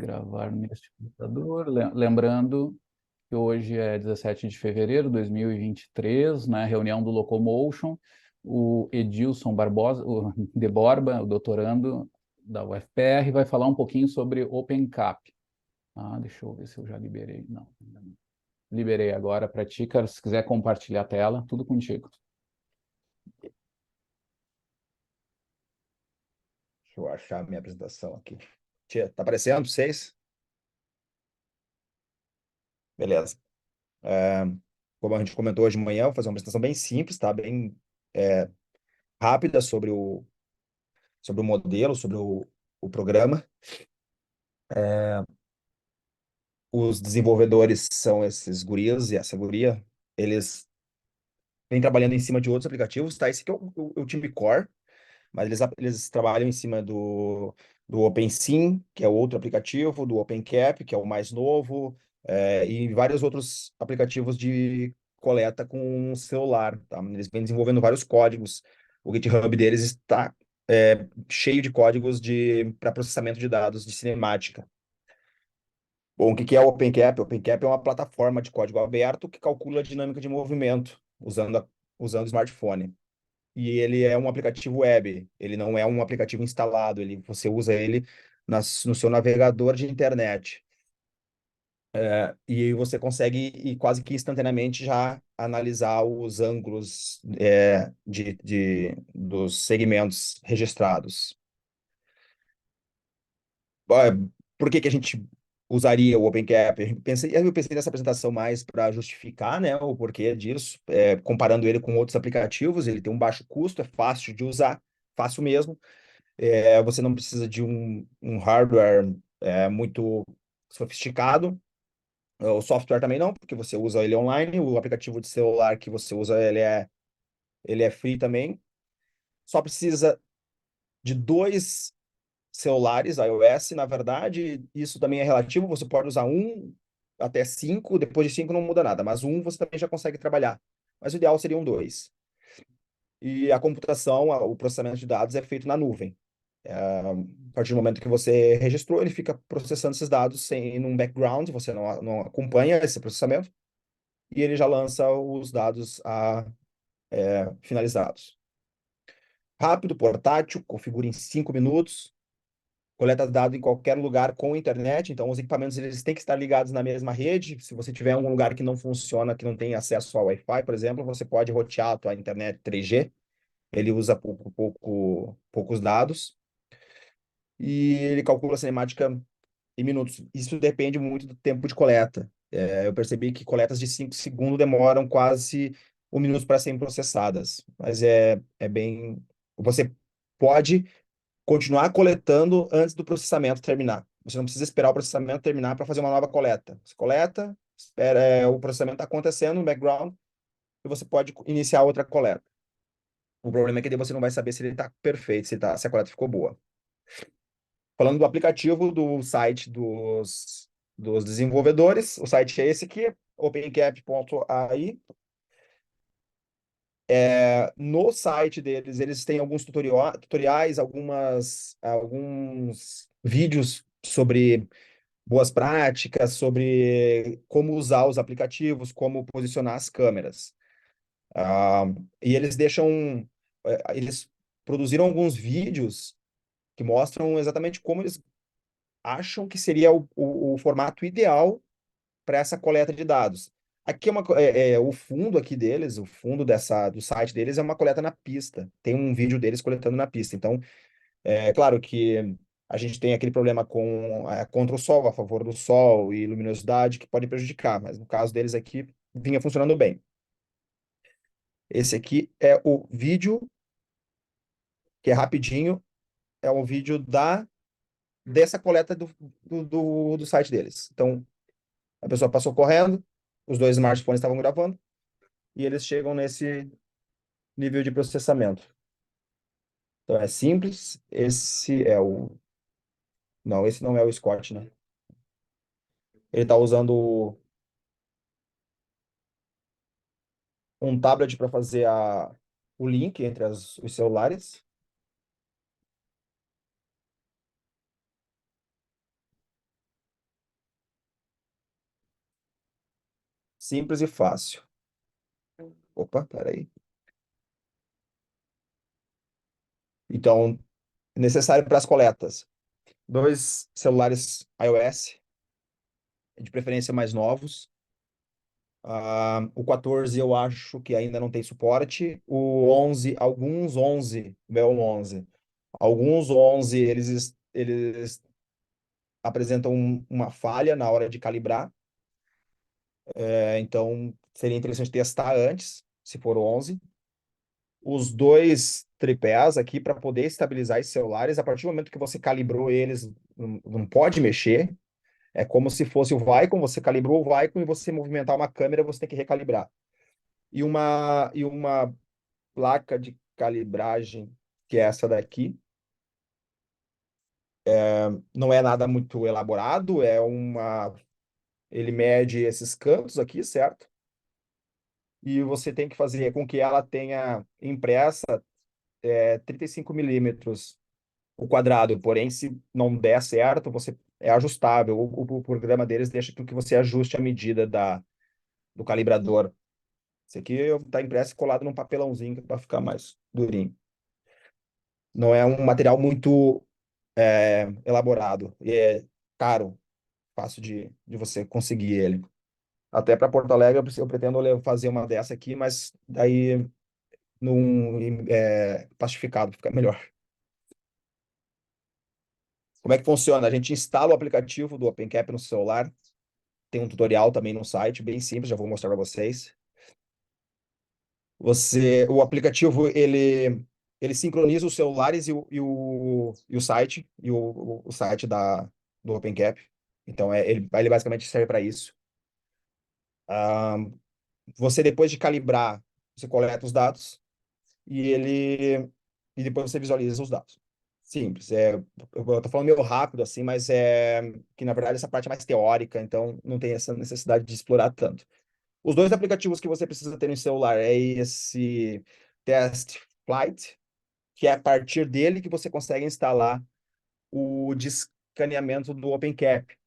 Gravar neste computador. Lembrando que hoje é 17 de fevereiro de 2023, né? Reunião do Locomotion. O Edilson Barbosa, o de Borba, o doutorando da UFPR, vai falar um pouquinho sobre OpenCap. Deixa eu ver se eu já liberei. Não, ainda não. Liberei agora para ti, cara. Se quiser compartilhar a tela, tudo contigo. Deixa eu achar a minha apresentação aqui. Tia, tá aparecendo para vocês? Beleza. Como a gente comentou hoje de manhã, eu vou fazer uma apresentação bem simples, tá? Bem rápida sobre o modelo, sobre o programa. Os desenvolvedores são esses gurias e essa guria. Eles vêm trabalhando em cima de outros aplicativos, tá? Esse aqui é o time core, mas eles trabalham em cima do OpenSim, que é outro aplicativo, do OpenCap, que é o mais novo, e vários outros aplicativos de coleta com celular, tá? Eles vêm desenvolvendo vários códigos. O GitHub deles está cheio de códigos para processamento de dados de cinemática. Bom, o que é o OpenCap? O OpenCap é uma plataforma de código aberto que calcula a dinâmica de movimento usando o smartphone. E ele é um aplicativo web, ele não é um aplicativo instalado, você usa ele no seu navegador de internet. E aí você consegue quase que instantaneamente já analisar os ângulos dos segmentos registrados. Por que a gente usaria o OpenCap? Eu pensei nessa apresentação mais para justificar, né, o porquê disso, comparando ele com outros aplicativos. Ele tem um baixo custo, é fácil de usar, fácil mesmo. Você não precisa de um hardware muito sofisticado. O software também não, porque você usa ele online. O aplicativo de celular que você usa, ele é free também. Só precisa de dois celulares iOS. Na verdade, isso também é relativo. Você pode usar um até cinco, depois de cinco não muda nada, mas um você também já consegue trabalhar. Mas o ideal seriam dois. E a computação, o processamento de dados é feito na nuvem. A partir do momento que você registrou, ele fica processando esses dados sem num background, você não acompanha esse processamento, e ele já lança os dados finalizados. Rápido, portátil, configura em 5 minutos, coleta dados em qualquer lugar com internet. Então os equipamentos eles têm que estar ligados na mesma rede. Se você tiver um lugar que não funciona, que não tem acesso ao Wi-Fi, por exemplo, você pode rotear a tua internet 3G. Ele usa poucos dados e ele calcula a cinemática em minutos. Isso depende muito do tempo de coleta. Eu percebi que coletas de 5 segundos demoram quase 1 minuto para serem processadas, mas é bem. Você pode continuar coletando antes do processamento terminar. Você não precisa esperar o processamento terminar para fazer uma nova coleta. Você coleta, espera, o processamento está acontecendo no background e você pode iniciar outra coleta. O problema é que daí você não vai saber se ele está perfeito, se a coleta ficou boa. Falando do aplicativo do site dos desenvolvedores, o site é esse aqui, opencap.ai. No site deles, eles têm alguns tutoriais, alguns vídeos sobre boas práticas, sobre como usar os aplicativos, como posicionar as câmeras. Ah, e eles produziram alguns vídeos que mostram exatamente como eles acham que seria o formato ideal para essa coleta de dados. Aqui o fundo aqui deles, o fundo do site deles é uma coleta na pista. Tem um vídeo deles coletando na pista. Então, é claro que a gente tem aquele problema contra o sol, a favor do sol e luminosidade que pode prejudicar, mas no caso deles aqui vinha funcionando bem. Esse aqui é o vídeo, que é rapidinho, é um vídeo dessa coleta do site deles. Então, a pessoa passou correndo, os dois smartphones estavam gravando, e eles chegam nesse nível de processamento. Então é simples. Esse é o. Não, esse não é o Scott, né? Ele está usando um tablet para fazer o link entre os celulares. Simples e fácil. Opa, peraí. Então, necessário para as coletas. 2 celulares iOS, de preferência mais novos. O 14 eu acho que ainda não tem suporte. O 11, alguns 11, meu 11, alguns 11 eles apresentam uma falha na hora de calibrar. Então seria interessante testar antes, se for o 11. Os 2 tripés aqui para poder estabilizar esses celulares, a partir do momento que você calibrou eles, não pode mexer. É como se fosse o Vicon, você calibrou o Vicon e você movimentar uma câmera, você tem que recalibrar. E uma placa de calibragem, que é essa daqui, não é nada muito elaborado, ele mede esses cantos aqui, certo? E você tem que fazer com que ela tenha impressa 35 milímetros o quadrado, porém, se não der certo, você é ajustável. O programa deles deixa com que você ajuste a medida do calibrador. Esse aqui está impresso e colado num papelãozinho para ficar mais durinho. Não é um material muito elaborado. E é caro, fácil de você conseguir ele. Até para Porto Alegre eu pretendo fazer uma dessa aqui, mas daí num plastificado, fica melhor. Como é que funciona? A gente instala o aplicativo do OpenCap no celular. Tem um tutorial também no site, bem simples, já vou mostrar para vocês. O aplicativo, ele sincroniza os celulares e o site, o site do OpenCap. Então, ele basicamente serve para isso. Ah, Você, depois de calibrar, você coleta os dados e depois você visualiza os dados. Simples. Eu tô falando meio rápido assim, mas que na verdade essa parte é mais teórica, então não tem essa necessidade de explorar tanto. Os 2 aplicativos que você precisa ter no celular é esse Test Flight, que é a partir dele que você consegue instalar o de escaneamento do OpenCap.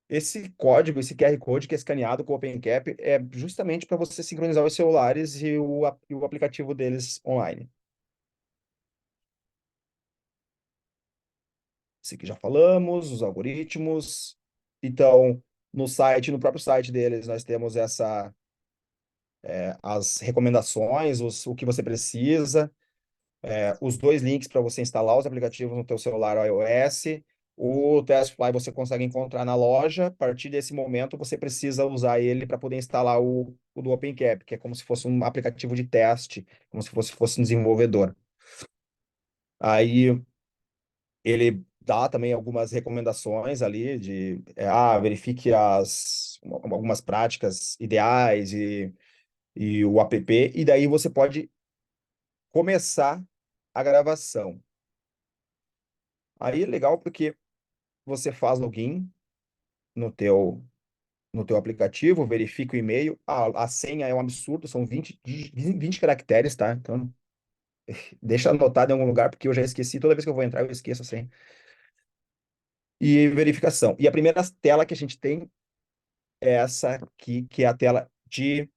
Esse código, esse QR Code que é escaneado com o OpenCap é justamente para você sincronizar os celulares e o aplicativo deles online. Esse aqui já falamos, os algoritmos. Então, no próprio site deles, nós temos as recomendações, o que você precisa, os 2 links para você instalar os aplicativos no teu celular iOS. O TestFly você consegue encontrar na loja. A partir desse momento, você precisa usar ele para poder instalar o do OpenCap, que é como se fosse um aplicativo de teste, como se fosse um desenvolvedor. Aí ele dá também algumas recomendações ali verifique algumas práticas ideais e o app, e daí você pode começar a gravação. Aí é legal porque você faz login no teu aplicativo, verifica o e-mail. A senha é um absurdo, são 20 caracteres, tá? Então, deixa anotado em algum lugar, porque eu já esqueci. Toda vez que eu vou entrar, eu esqueço a senha. E verificação. E a primeira tela que a gente tem é essa aqui, que é a tela de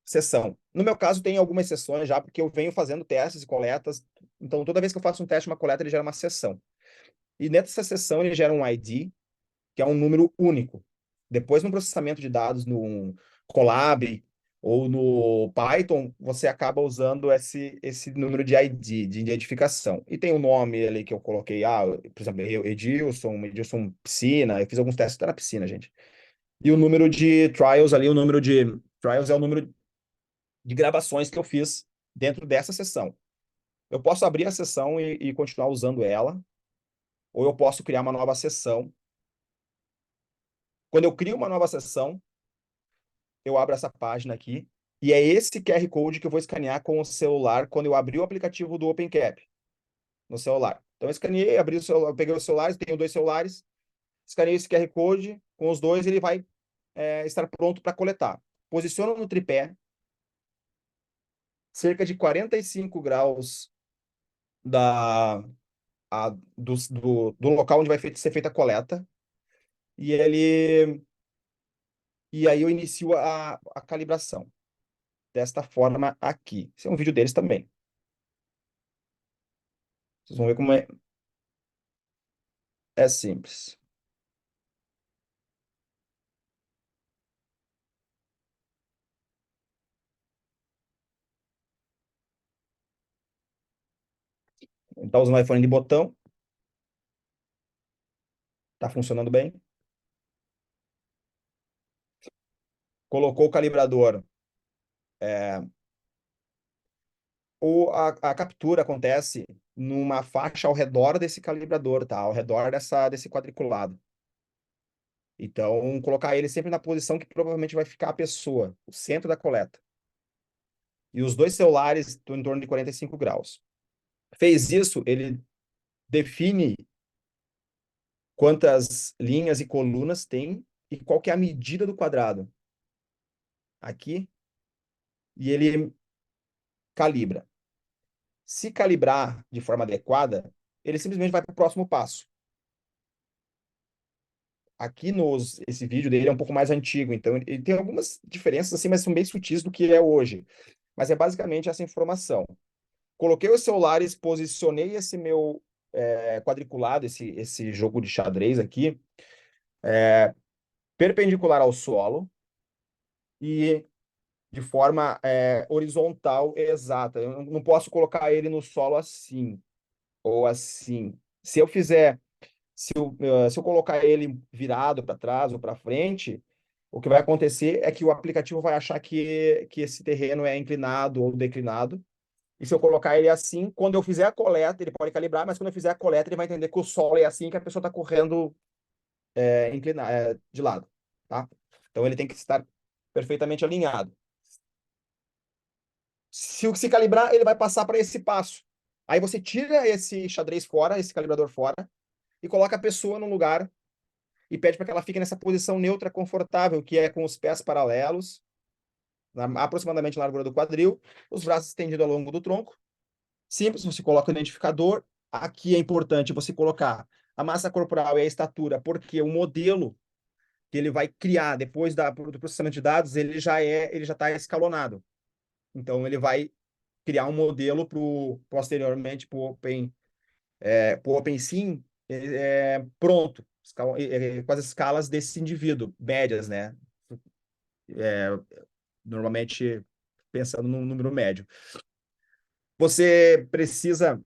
sessão. No meu caso, tem algumas sessões já, porque eu venho fazendo testes e coletas. Então, toda vez que eu faço um teste, uma coleta, ele gera uma sessão. E nessa sessão, ele gera um ID, que é um número único. Depois, no processamento de dados no Colab ou no Python, você acaba usando esse número de ID, de identificação. E tem o nome ali que eu coloquei, por exemplo, Edilson Piscina, eu fiz alguns testes até na piscina, gente. E o número de trials ali, o número de trials é o número de gravações que eu fiz dentro dessa sessão. Eu posso abrir a sessão e continuar usando ela, ou eu posso criar uma nova sessão. Quando eu crio uma nova sessão, eu abro essa página aqui, e é esse QR Code que eu vou escanear com o celular quando eu abrir o aplicativo do OpenCap no celular. Então, eu escaneei, abri o celular, peguei os celulares, tenho 2 celulares, escaneei esse QR Code, com os 2 ele vai estar pronto para coletar. Posiciono no tripé, cerca de 45 graus da, do local onde vai ser feita a coleta, e ele e aí eu inicio a calibração. Desta forma aqui. Esse é um vídeo deles também. Vocês vão ver como é simples. Está usando o iPhone de botão. Está funcionando bem. Colocou o calibrador. A captura acontece numa faixa ao redor desse calibrador, tá? Ao redor desse quadriculado. Então, colocar ele sempre na posição que provavelmente vai ficar a pessoa, o centro da coleta. E os dois celulares estão em torno de 45 graus. Fez isso, ele define quantas linhas e colunas tem e qual que é a medida do quadrado. Aqui. E ele calibra. Se calibrar de forma adequada, ele simplesmente vai para o próximo passo. Aqui esse vídeo dele é um pouco mais antigo, então ele tem algumas diferenças assim, mas são bem sutis do que é hoje. Mas é basicamente essa informação. Coloquei os celulares, posicionei esse meu quadriculado, esse jogo de xadrez aqui, perpendicular ao solo e de forma horizontal exata. Eu não posso colocar ele no solo assim ou assim. Se eu colocar ele virado para trás ou para frente, o que vai acontecer é que o aplicativo vai achar que esse terreno é inclinado ou declinado. E se eu colocar ele assim, quando eu fizer a coleta, ele pode calibrar, mas quando eu fizer a coleta, ele vai entender que o solo é assim, que a pessoa está correndo de lado, tá? Então ele tem que estar perfeitamente alinhado. Se calibrar, ele vai passar para esse passo. Aí você tira esse xadrez fora, esse calibrador fora, e coloca a pessoa no lugar e pede para que ela fique nessa posição neutra confortável, que é com os pés paralelos, aproximadamente na largura do quadril, os braços estendidos ao longo do tronco. Simples, você coloca o identificador. Aqui é importante você colocar a massa corporal e a estatura, porque o modelo que ele vai criar depois do processamento de dados, ele já está escalonado. Então, ele vai criar um modelo posteriormente para o OpenSim pronto, com as escalas desse indivíduo, médias, né? Normalmente pensando num número médio. Você precisa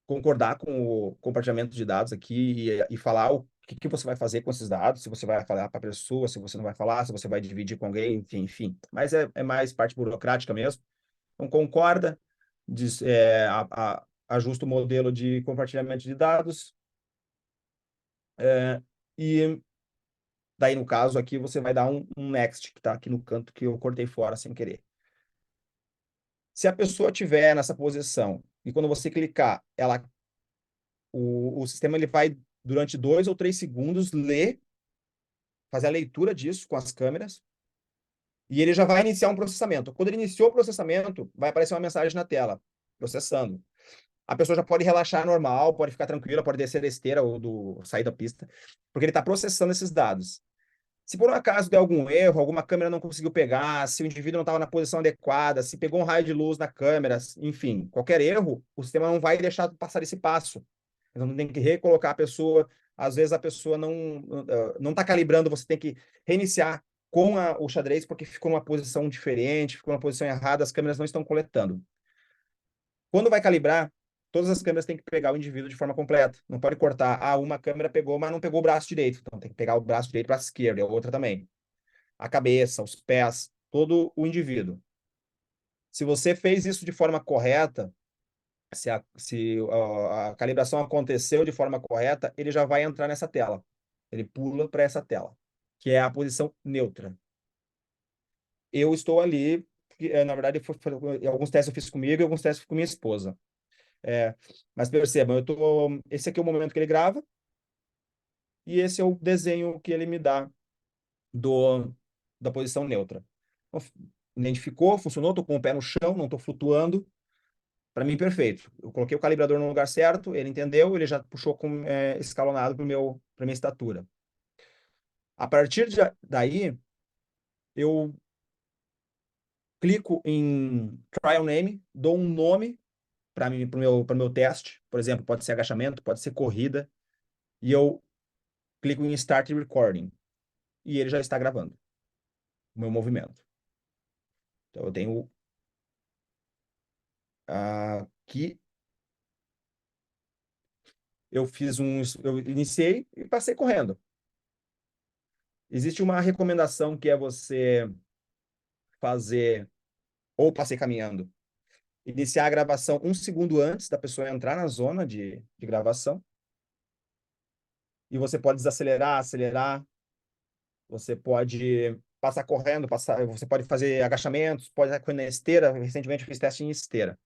concordar com o compartilhamento de dados aqui e falar o que você vai fazer com esses dados, se você vai falar para a pessoa, se você não vai falar, se você vai dividir com alguém, enfim. Mas é mais parte burocrática mesmo. Então, concorda, ajusta o modelo de compartilhamento de dados, e daí, no caso aqui, você vai dar um next, que está aqui no canto que eu cortei fora sem querer. Se a pessoa estiver nessa posição e quando você clicar, o sistema ele vai, durante 2 ou 3 segundos, fazer a leitura disso com as câmeras e ele já vai iniciar um processamento. Quando ele iniciou o processamento, vai aparecer uma mensagem na tela, processando. A pessoa já pode relaxar normal, pode ficar tranquila, pode descer da esteira ou sair da pista, porque ele está processando esses dados. Se por um acaso der algum erro, alguma câmera não conseguiu pegar, se o indivíduo não estava na posição adequada, se pegou um raio de luz na câmera, enfim, qualquer erro, o sistema não vai deixar passar esse passo. Então tem que recolocar a pessoa. Às vezes a pessoa não está calibrando, você tem que reiniciar com o xadrez porque ficou numa posição diferente, ficou numa posição errada, as câmeras não estão coletando. Quando vai calibrar, todas as câmeras têm que pegar o indivíduo de forma completa. Não pode cortar. Uma câmera pegou, mas não pegou o braço direito. Então tem que pegar o braço direito para a esquerda, e a outra também. A cabeça, os pés, todo o indivíduo. Se você fez isso de forma correta, se a calibração aconteceu de forma correta, ele já vai entrar nessa tela. Ele pula para essa tela, que é a posição neutra. Eu estou ali, na verdade, alguns testes eu fiz comigo e alguns testes eu fiz com minha esposa. Mas percebam, esse aqui é o momento que ele grava e esse é o desenho que ele me dá da posição neutra. Então, identificou, funcionou, estou com o pé no chão, não estou flutuando. Para mim, perfeito. Eu coloquei o calibrador no lugar certo, ele entendeu, ele já puxou escalonado para minha estatura. A partir daí, eu clico em Trial Name, dou um nome para o meu teste. Por exemplo, pode ser agachamento, pode ser corrida. E eu clico em Start Recording. E ele já está gravando o meu movimento. Então, eu tenho aqui, eu iniciei e passei correndo. Existe uma recomendação que é você fazer, ou passei caminhando, iniciar a gravação 1 segundo antes da pessoa entrar na zona de gravação. E você pode desacelerar, acelerar, você pode passar correndo, você pode fazer agachamentos, pode fazer na esteira. Recentemente eu fiz teste em esteira.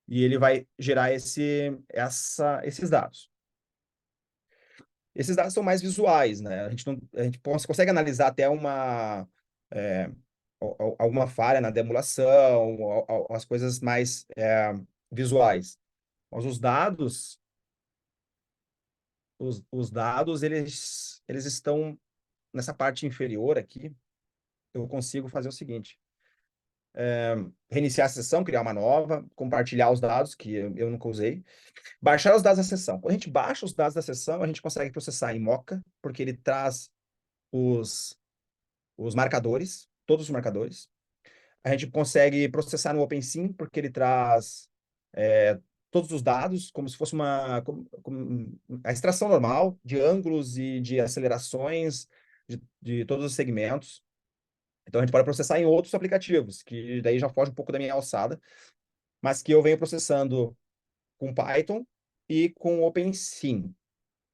E ele vai gerar esses dados. Esses dados são mais visuais, né? A gente consegue analisar até é, alguma falha na demulação, as coisas mais visuais. Mas os dados, eles estão nessa parte inferior aqui. Eu consigo fazer o seguinte: reiniciar a sessão, criar uma nova, compartilhar os dados que eu nunca usei, baixar os dados da sessão. Quando a gente baixa os dados da sessão, a gente consegue processar em Mocha, porque ele traz os, os marcadores, todos os marcadores. A gente consegue processar no OpenSim, porque ele traz todos os dados, como se fosse a extração normal de ângulos e de acelerações de todos os segmentos. Então, a gente pode processar em outros aplicativos, que daí já foge um pouco da minha alçada, mas que eu venho processando com Python e com OpenSim.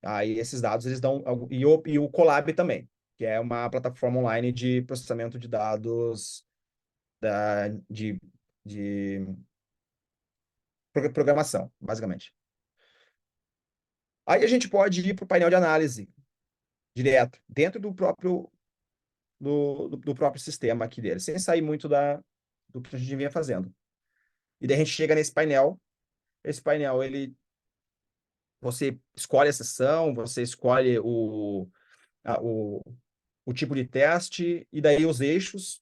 Aí esses dados eles dão e o Colab também, que é uma plataforma online de processamento de dados de programação, basicamente. Aí a gente pode ir para o painel de análise direto, dentro do próprio sistema aqui dele, sem sair muito do que a gente vinha fazendo. E daí a gente chega nesse painel. Esse painel, você escolhe a sessão, você escolhe a- o, o tipo de teste, e daí os eixos.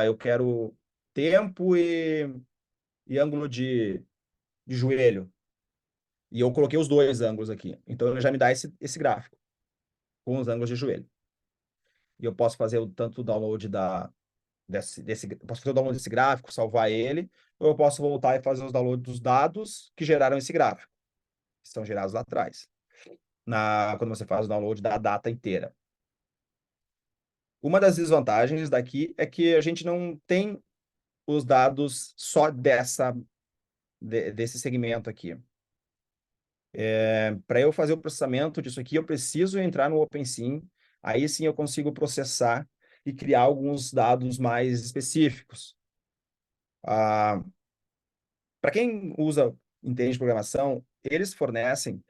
Eu quero tempo e ângulo de joelho. E eu coloquei os dois ângulos aqui. Então, ele já me dá esse gráfico com os ângulos de joelho. E eu posso fazer tanto o download posso fazer o download desse gráfico, salvar ele, ou eu posso voltar e fazer os downloads dos dados que geraram esse gráfico, que são gerados lá atrás, quando você faz o download da data inteira. Uma das desvantagens daqui é que a gente não tem os dados só desse segmento aqui. Para eu fazer o processamento disso aqui, eu preciso entrar no OpenSim, aí sim eu consigo processar e criar alguns dados mais específicos. Para quem entende de programação, eles fornecem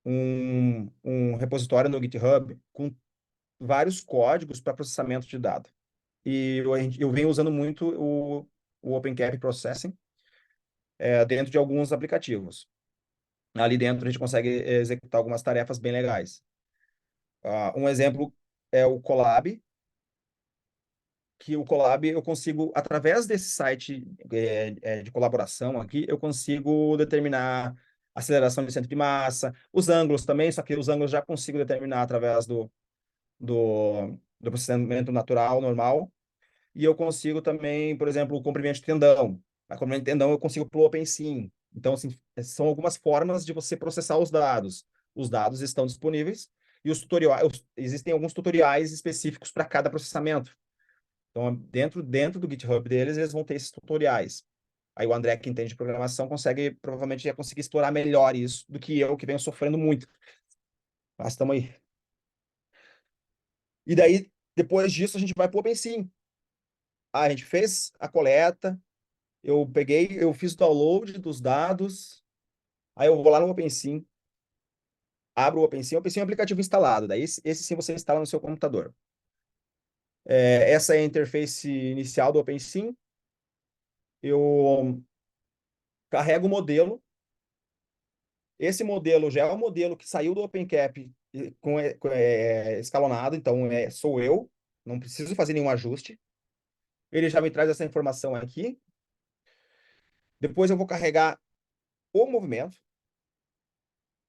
um repositório no GitHub com vários códigos para processamento de dados. E eu venho usando muito o OpenCap Processing dentro de alguns aplicativos. Ali dentro a gente consegue executar algumas tarefas bem legais. Um exemplo é o Colab, que o Colab eu consigo, através desse site de colaboração aqui, eu consigo determinar aceleração de centro de massa, os ângulos também, só que os ângulos já consigo determinar através do processamento natural, normal, e eu consigo também, por exemplo, o comprimento de tendão. A comprimento de tendão eu consigo pelo OpenSim. Então, assim, são algumas formas de você processar os dados. Os dados estão disponíveis e existem alguns tutoriais específicos para cada processamento. Então, dentro do GitHub deles, eles vão ter esses tutoriais. Aí o André, que entende de programação, provavelmente já conseguir explorar melhor isso do que eu, que venho sofrendo muito. Mas estamos aí. E daí, depois disso, a gente vai para o OpenSim. A gente fez a coleta, eu fiz o download dos dados, aí eu vou lá no OpenSim, abro o OpenSim é um aplicativo instalado, daí esse sim você instala no seu computador. Essa é a interface inicial do OpenSim, eu carrego o modelo, esse modelo já é o modelo que saiu do OpenCap escalonado, então sou eu, não preciso fazer nenhum ajuste. Ele já me traz essa informação aqui. Depois eu vou carregar o movimento.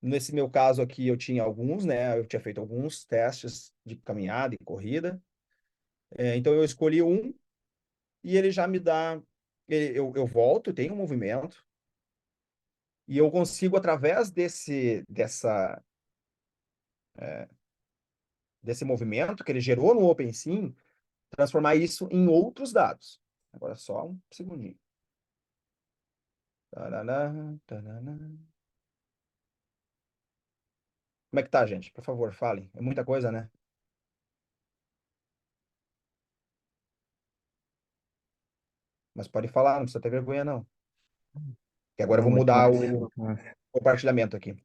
Nesse meu caso aqui, eu tinha alguns, né? Eu tinha feito alguns testes de caminhada e corrida. Então, eu escolhi um e ele já me dá... eu volto, tenho um movimento e eu consigo, através desse movimento que ele gerou no OpenSim, transformar isso em outros dados. Agora, só um segundinho. Tarará, tarará. Como é que tá, gente? Por favor, falem. É muita coisa, né? Mas pode falar, não precisa ter vergonha, não. Que agora eu Não, vou muito mudar massa, o muito massa. compartilhamento aqui.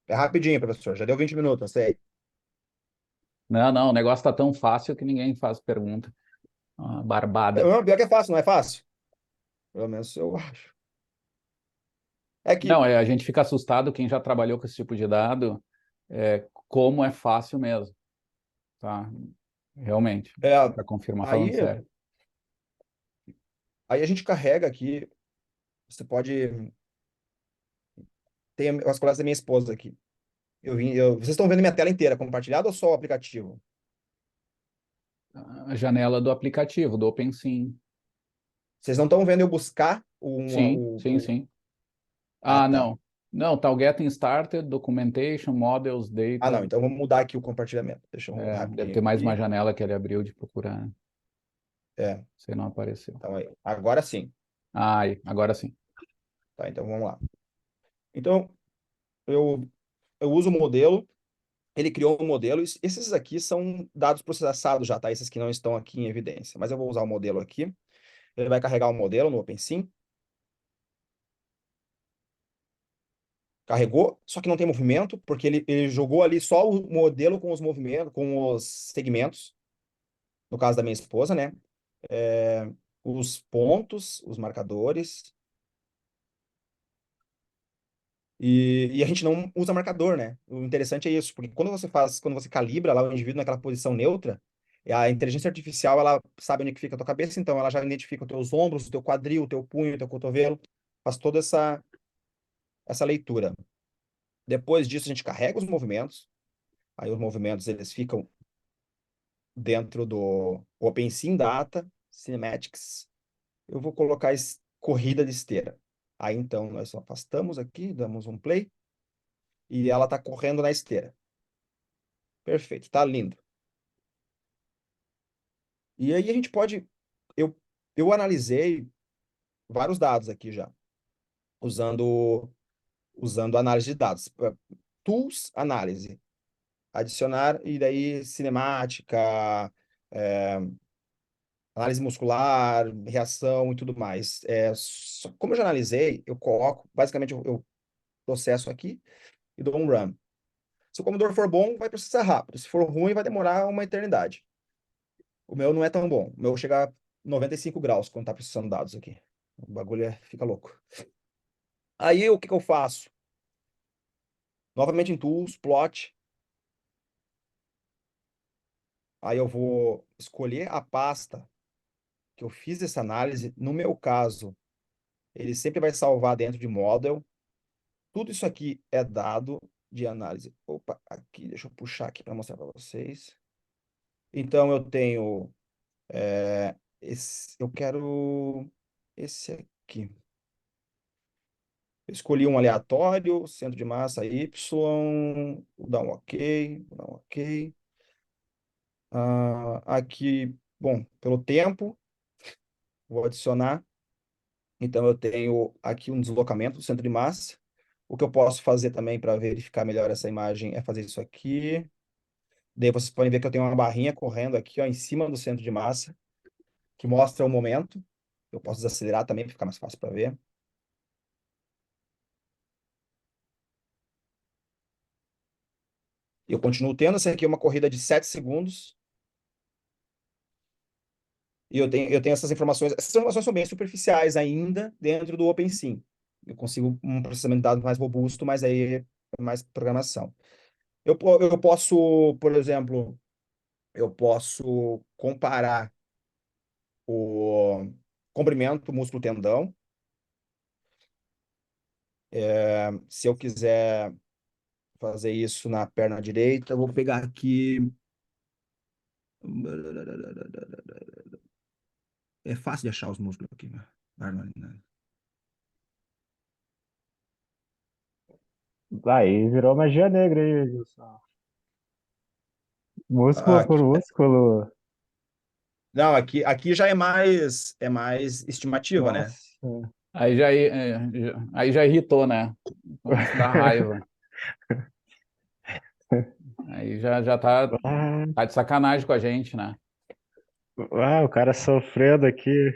É rapidinho, professor. Já deu 20 minutos, eu sei. Não, não, o negócio tá tão fácil que ninguém faz pergunta. Uma barbada. Não, pior que é fácil, não é fácil? Pelo menos eu acho. É que Não, a gente fica assustado, quem já trabalhou com esse tipo de dado, como é fácil mesmo, tá? Realmente, é, para confirmar, falando aí, sério. aí a gente carrega aqui. Você pode. Tem as colegas da minha esposa aqui. Vocês estão vendo minha tela inteira compartilhada ou só o aplicativo? A janela do aplicativo, do OpenSim. Vocês não estão vendo eu buscar Sim, sim, sim. Ah, Ah, tá. não. Não, tá o Getting Started, Documentation, Models, Ah, Data. não. Então vamos mudar aqui o compartilhamento. Deixa eu Deve rapidinho ter mais uma aqui. janela que ele abriu de procurar. É, Você não apareceu. então aí. Agora sim. Aí, agora sim. Tá, então vamos lá. Então, eu, eu uso o modelo. Ele criou um modelo. Esses aqui são dados processados já, tá? Esses que não estão aqui em evidência. Mas eu vou usar o modelo aqui. Ele vai carregar o modelo no OpenSim. Carregou, só que não tem movimento, porque ele jogou ali só o modelo com os movimentos, com os segmentos, no caso da minha esposa, né? É, os pontos, os marcadores, e a gente não usa marcador, né? O interessante é isso, porque quando você calibra lá o indivíduo naquela posição neutra, a inteligência artificial, ela sabe onde que fica a tua cabeça, então ela já identifica os teus ombros, o teu quadril, o teu punho, o teu cotovelo, faz toda essa leitura. Depois disso, a gente carrega os movimentos, aí os movimentos, eles ficam dentro do OpenSim Data, Cinematics. Eu vou colocar corrida de esteira. Aí, então, nós afastamos aqui, damos um play, e ela está correndo na esteira. Perfeito, tá lindo. E aí a gente pode... Eu, eu analisei vários dados aqui já, usando análise de dados. Tools, análise. Adicionar, e daí cinemática, é, análise muscular, reação e tudo mais. Como eu já analisei, eu coloco, basicamente, eu processo aqui e dou um run. Se o computador for bom, vai processar rápido. Se for ruim, vai demorar uma eternidade. O meu não é tão bom. O meu chega a 95 graus quando está processando dados aqui. O bagulho fica louco. Aí, o que que eu faço? Novamente em Tools, Plot. Aí eu vou escolher a pasta que eu fiz essa análise. No meu caso, ele sempre vai salvar dentro de Model. Tudo isso aqui é dado de análise. Opa, aqui, deixa eu puxar aqui para mostrar para vocês. Então, eu tenho eu quero esse aqui. Eu escolhi um aleatório, centro de massa Y, vou dar um OK, vou dar um OK. Aqui, bom, pelo tempo, vou adicionar. Então, eu tenho aqui um deslocamento do centro de massa. O que eu posso fazer também para verificar melhor essa imagem é fazer isso aqui. Daí vocês podem ver que eu tenho uma barrinha correndo aqui, ó, em cima do centro de massa, que mostra o momento. Eu posso desacelerar também para ficar mais fácil para ver. Eu continuo tendo essa aqui uma corrida de 7 segundos. E eu tenho essas informações. Essas informações são bem superficiais ainda dentro do OpenSim. eu consigo um processamento de dados mais robusto, mas aí é mais programação. Eu posso, por exemplo, eu posso comparar o comprimento músculo-tendão. Se eu quiser fazer isso na perna direita, eu vou pegar aqui. É fácil de achar os músculos aqui, né? Aí virou magia negra aí, Gilson. Músculo por Aqui, músculo. não, aqui já é mais estimativa, né? Nossa. Aí já irritou, né? Começa a dar raiva. Aí já Ah, tá de sacanagem com a gente, né? o cara sofrendo aqui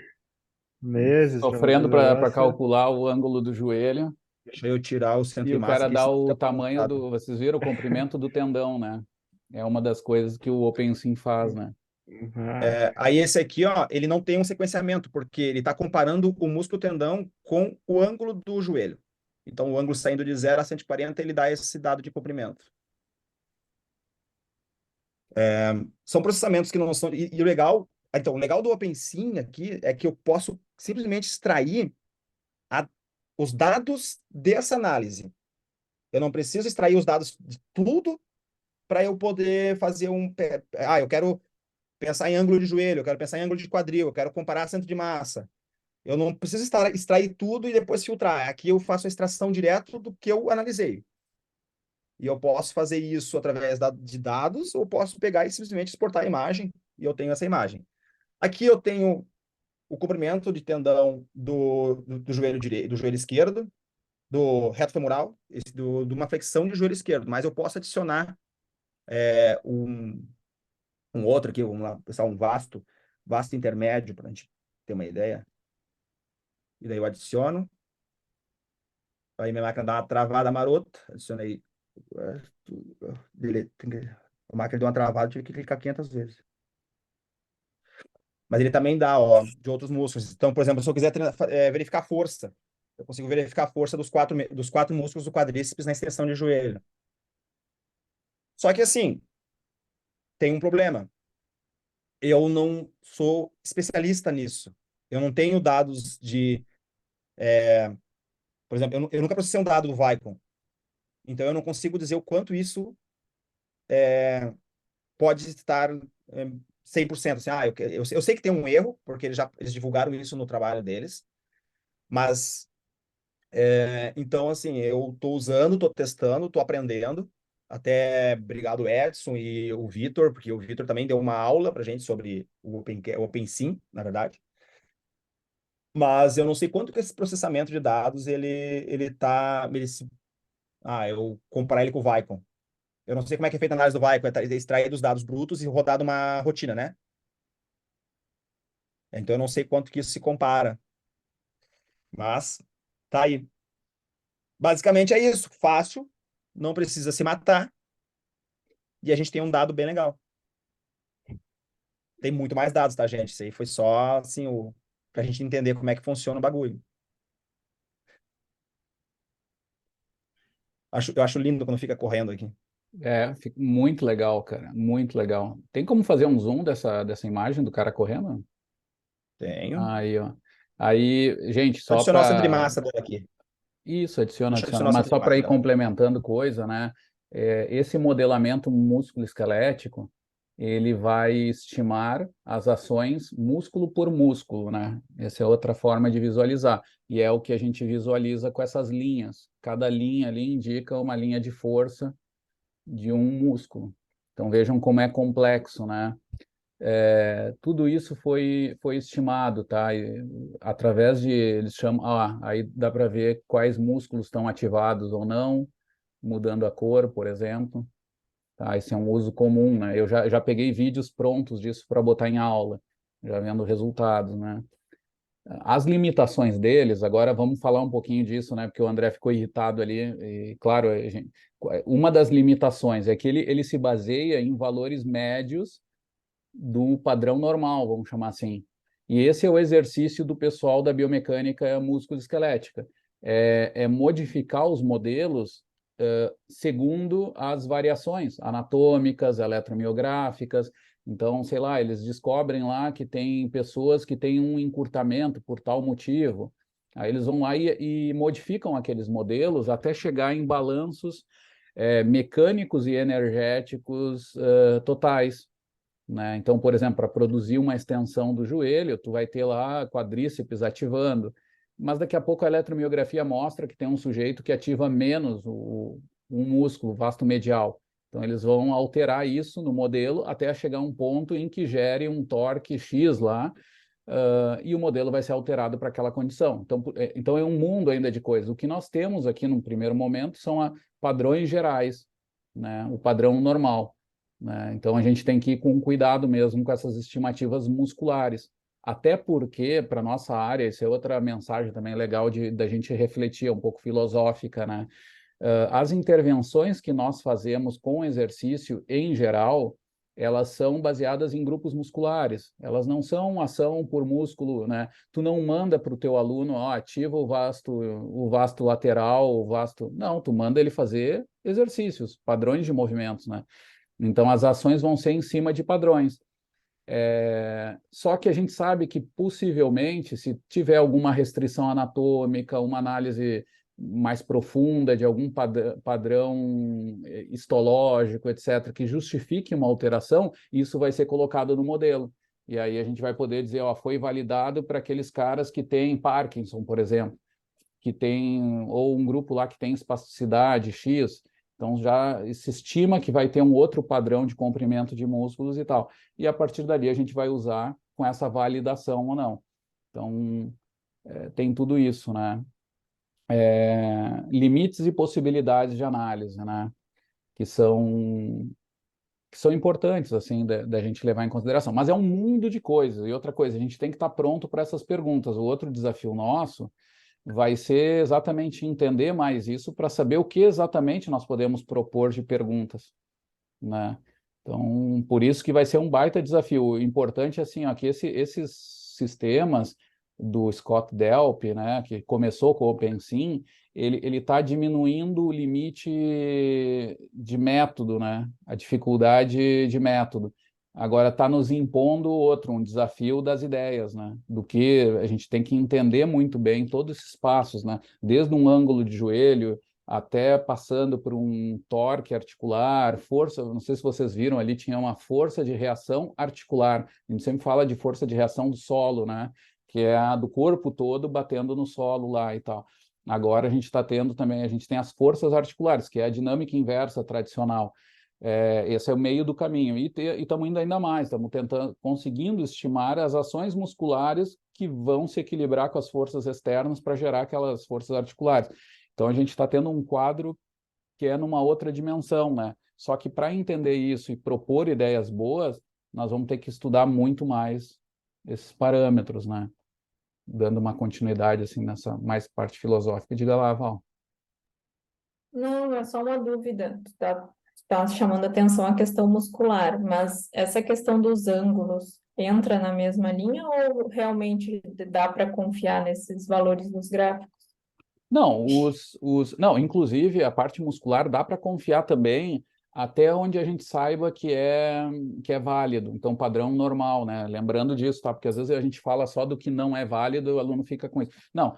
meses para fazer Sofrendo o para negócio. calcular o ângulo do joelho. Deixa eu tirar o centro E de o massa cara aqui, dá senão o fica tamanho bagunçado. do. Vocês viram o comprimento do tendão, né? É uma das coisas que o OpenSym faz, né? Ah, Aí esse aqui, ó, ele não tem um sequenciamento, porque ele está comparando o músculo tendão com o ângulo do joelho. Então, o ângulo saindo de 0 a 140, ele dá esse dado de comprimento. São processamentos que não são. E o legal. Então, o legal do OpenSym aqui é que eu posso simplesmente extrair a- os dados dessa análise. Eu não preciso extrair os dados de tudo para eu poder fazer um. Eu quero pensar em ângulo de joelho, eu quero pensar em ângulo de quadril, eu quero comparar centro de massa. Eu não preciso extrair tudo e depois filtrar. Aqui eu faço a extração direto do que eu analisei. E eu posso fazer isso através de dados, ou posso pegar e simplesmente exportar a imagem, e eu tenho essa imagem. Aqui eu tenho o comprimento de tendão do joelho direito, do joelho esquerdo, do reto femoral, de uma flexão de joelho esquerdo, mas eu posso adicionar um outro aqui, vamos lá, pensar um vasto intermédio, para a gente ter uma ideia. E daí eu adiciono. Aí minha máquina dá uma travada marota. Adicionei. A máquina deu uma travada, tive que clicar 500 vezes. Mas ele também dá, ó, de outros músculos. Então, por exemplo, se eu quiser verificar a força, eu consigo verificar a força dos quatro músculos do quadríceps na extensão de joelho. Só que assim, tem um problema. Eu não sou especialista nisso. Eu não tenho dados de. Por exemplo, eu nunca processei um dado do Vicon. Então, eu não consigo dizer o quanto isso pode estar 100%. Assim, eu sei que tem um erro, porque eles divulgaram isso no trabalho deles, mas, então, assim, eu estou usando, estou testando, estou aprendendo. Até obrigado, Edson e o Vitor, porque o Vitor também deu uma aula para gente sobre o OpenSym, na verdade. Mas eu não sei quanto que esse processamento de dados eu comparar ele com o Vicon. Eu não sei como é que é feita a análise do Vicon, é extrair dos dados brutos e rodar uma rotina, né? Então eu não sei quanto que isso se compara, mas tá aí. Basicamente é isso, fácil, não precisa se matar e a gente tem um dado bem legal. Tem muito mais dados, tá, gente? Isso aí foi só assim pra gente entender como é que funciona o bagulho. Eu acho lindo quando fica correndo aqui. Fica muito legal, cara. Muito legal. Tem como fazer um zoom dessa imagem do cara correndo? Tenho. Aí, ó. Aí, gente, Deixa eu só adicionar o centro de para massa dele aqui. isso, adiciona, Deixa eu adiciona. adicionar o Mas centro só de para massa ir dela. complementando coisa, né? Esse modelamento músculo-esquelético, ele vai estimar as ações músculo por músculo, né? Essa é outra forma de visualizar. E é o que a gente visualiza com essas linhas. Cada linha ali indica uma linha de força de um músculo. Então vejam como é complexo, né? Tudo isso foi estimado, tá? Através de, eles chamam, aí dá para ver quais músculos estão ativados ou não, mudando a cor, por exemplo. Tá? Esse é um uso comum, né? Eu já peguei vídeos prontos disso para botar em aula, já vendo resultados, né? As limitações deles, agora vamos falar um pouquinho disso, né? Porque o André ficou irritado ali, e claro, uma das limitações é que ele se baseia em valores médios do padrão normal, vamos chamar assim. E esse é o exercício do pessoal da biomecânica musculoesquelética. é modificar os modelos segundo as variações anatômicas, eletromiográficas. Então, sei lá, eles descobrem lá que tem pessoas que têm um encurtamento por tal motivo. Aí eles vão lá e modificam aqueles modelos até chegar em balanços mecânicos e energéticos totais, né? Então, por exemplo, para produzir uma extensão do joelho, tu vai ter lá quadríceps ativando, mas daqui a pouco a eletromiografia mostra que tem um sujeito que ativa menos um músculo, o vasto medial. Então, eles vão alterar isso no modelo até chegar a um ponto em que gere um torque X lá, e o modelo vai ser alterado para aquela condição. Então, é um mundo ainda de coisas. O que nós temos aqui, num primeiro momento, são padrões gerais, né? O padrão normal, né? Então, a gente tem que ir com cuidado mesmo com essas estimativas musculares. Até porque, para a nossa área, isso é outra mensagem também legal da gente refletir, um pouco filosófica, né? As intervenções que nós fazemos com exercício, em geral, elas são baseadas em grupos musculares. Elas não são ação por músculo, né? Tu não manda para o teu aluno, ó, ativa o vasto lateral, o vasto... Não, tu manda ele fazer exercícios, padrões de movimentos, né? Então, as ações vão ser em cima de padrões. Só que a gente sabe que, possivelmente, se tiver alguma restrição anatômica, uma análise mais profunda de algum padrão histológico, etc., que justifique uma alteração, isso vai ser colocado no modelo. E aí a gente vai poder dizer, ó, foi validado para aqueles caras que têm Parkinson, por exemplo, que tem, ou um grupo lá que tem espasticidade X. Então, já se estima que vai ter um outro padrão de comprimento de músculos e tal. E a partir dali a gente vai usar com essa validação ou não. Então, tem tudo isso, né? Limites e possibilidades de análise, né? Que são importantes, assim, da gente levar em consideração. Mas é um mundo de coisas. E outra coisa, a gente tem que estar pronto para essas perguntas. O outro desafio nosso vai ser exatamente entender mais isso para saber o que exatamente nós podemos propor de perguntas, né? Então, por isso que vai ser um baita desafio. O importante é assim, ó, que esses sistemas do Scott Delp, né, que começou com o OpenSim, ele está diminuindo o limite de método, né, a dificuldade de método. Agora está nos impondo um desafio das ideias, né? Do que a gente tem que entender muito bem todos esses passos, né? Desde um ângulo de joelho até passando por um torque articular, força, não sei se vocês viram ali, tinha uma força de reação articular. A gente sempre fala de força de reação do solo, né? Que é a do corpo todo batendo no solo lá e tal. Agora a gente está tendo também, a gente tem as forças articulares, que é a dinâmica inversa tradicional. Esse é o meio do caminho. E estamos indo ainda mais, estamos conseguindo estimar as ações musculares que vão se equilibrar com as forças externas para gerar aquelas forças articulares. Então, a gente está tendo um quadro que é numa outra dimensão, né? Só que para entender isso e propor ideias boas, nós vamos ter que estudar muito mais esses parâmetros, né? Dando uma continuidade, assim, nessa mais parte filosófica. Diga lá, Val. Não, é só uma dúvida. Tá chamando atenção a questão muscular, mas essa questão dos ângulos entra na mesma linha ou realmente dá para confiar nesses valores dos gráficos? Não, não, inclusive a parte muscular dá para confiar também até onde a gente saiba que é válido, então padrão normal, né? Lembrando disso, tá? Porque às vezes a gente fala só do que não é válido, o aluno fica com isso. Não,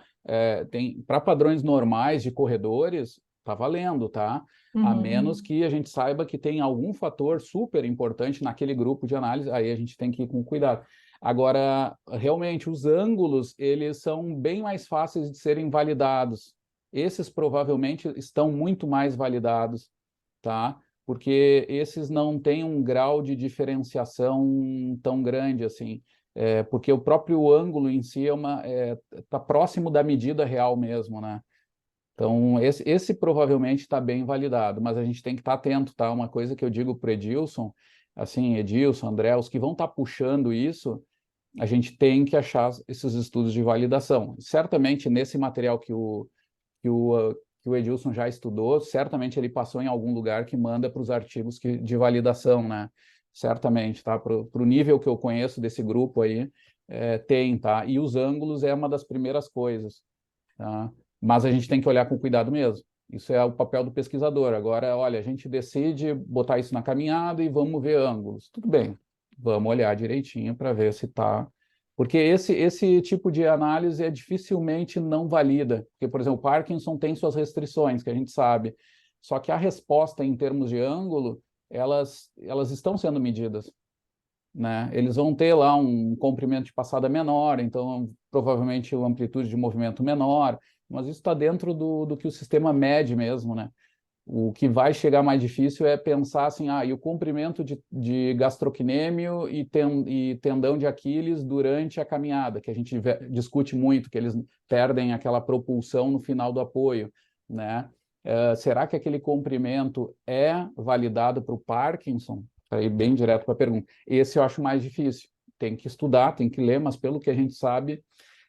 tem para padrões normais de corredores, tá valendo, tá? A menos que a gente saiba que tem algum fator super importante naquele grupo de análise, aí a gente tem que ir com cuidado. Agora, realmente, os ângulos, eles são bem mais fáceis de serem validados. Esses provavelmente estão muito mais validados, tá? Porque esses não têm um grau de diferenciação tão grande assim. Porque o próprio ângulo em si tá próximo da medida real mesmo, né? Então, esse provavelmente está bem validado, mas a gente tem que estar atento, tá? Uma coisa que eu digo para o Edilson, assim, Edilson, André, os que vão estar puxando isso, a gente tem que achar esses estudos de validação. Certamente, nesse material que o Edilson já estudou, certamente ele passou em algum lugar que manda para os artigos de validação, né? Certamente, tá? Para o nível que eu conheço desse grupo aí, tem, tá? E os ângulos é uma das primeiras coisas, tá? Mas a gente tem que olhar com cuidado mesmo. Isso é o papel do pesquisador. Agora, olha, a gente decide botar isso na caminhada e vamos ver ângulos. Tudo bem, vamos olhar direitinho para ver se está. Porque esse tipo de análise é dificilmente não valida. Porque, por exemplo, o Parkinson tem suas restrições, que a gente sabe. Só que a resposta em termos de ângulo, elas estão sendo medidas, né? Eles vão ter lá um comprimento de passada menor, então provavelmente uma amplitude de movimento menor, mas isso está dentro do que o sistema mede mesmo, né? O que vai chegar mais difícil é pensar assim, e o comprimento de gastrocnêmio e tendão de Aquiles durante a caminhada, que a gente discute muito, que eles perdem aquela propulsão no final do apoio, né? Será que aquele comprimento é validado para o Parkinson? Para ir bem direto para a pergunta. Esse eu acho mais difícil. Tem que estudar, tem que ler, mas pelo que a gente sabe,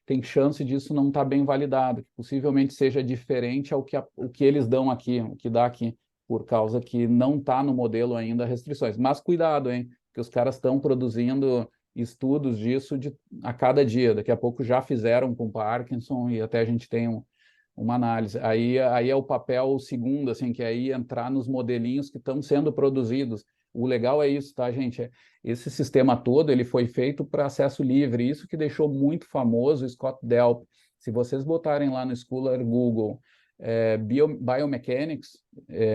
tem chance disso não estar bem validado, que possivelmente seja diferente ao o que eles dão aqui, o que dá aqui, por causa que não está no modelo ainda restrições. Mas cuidado, hein, que os caras estão produzindo estudos disso a cada dia. Daqui a pouco já fizeram com Parkinson e até a gente tem uma análise. Aí é o papel segundo, assim, que é aí entrar nos modelinhos que estão sendo produzidos. O legal é isso, tá, gente? Esse sistema todo ele foi feito para acesso livre, isso que deixou muito famoso o Scott Delp. Se vocês botarem lá no Scholar Google Biomechanics,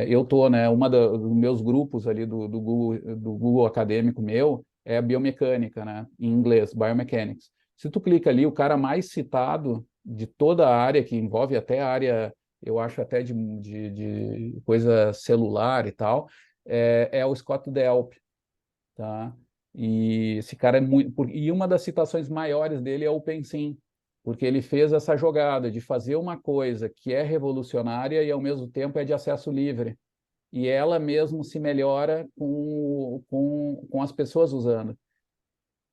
eu estou, né, dos meus grupos ali do Google acadêmico meu é a biomecânica, né, em inglês, Biomechanics. Se tu clica ali, o cara mais citado de toda a área, que envolve até a área, eu acho até de coisa celular e tal, é o Scott Delp, tá? E esse cara é muito. E uma das citações maiores dele é o Pensim, porque ele fez essa jogada de fazer uma coisa que é revolucionária e ao mesmo tempo é de acesso livre. E ela mesmo se melhora com as pessoas usando.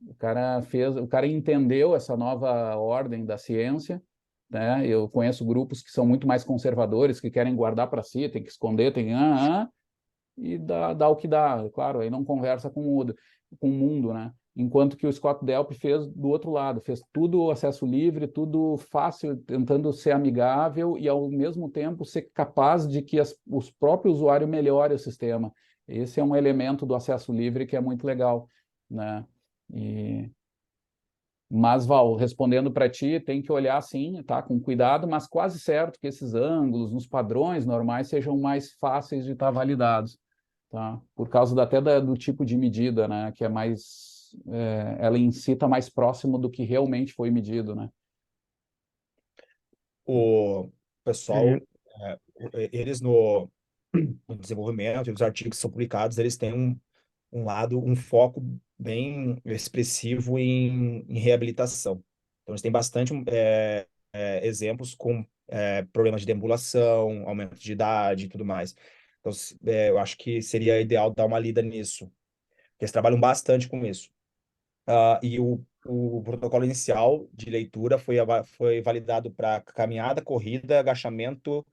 O cara entendeu essa nova ordem da ciência, né? Eu conheço grupos que são muito mais conservadores, que querem guardar para si, tem que esconder, e dá o que dá. Claro, aí não conversa com o mundo, né? Enquanto que o Scott Delp fez do outro lado, fez tudo acesso livre, tudo fácil, tentando ser amigável e ao mesmo tempo ser capaz de que os próprios usuários melhorem o sistema. Esse é um elemento do acesso livre que é muito legal, né? E mas, Val, respondendo para ti, tem que olhar sim, tá? Com cuidado, mas quase certo que esses ângulos, nos padrões normais, sejam mais fáceis de estar validados, tá? Por causa do tipo de medida, né? Que é mais, ela em si está mais próximo do que realmente foi medido, né? O pessoal, E- eles no desenvolvimento, e os artigos que são publicados, eles têm um foco bem expressivo em reabilitação. Então, eles têm bastante exemplos com problemas de deambulação, aumento de idade e tudo mais. Então, eu acho que seria ideal dar uma lida nisso, porque eles trabalham bastante com isso. E o protocolo inicial de leitura foi validado para caminhada, corrida, agachamento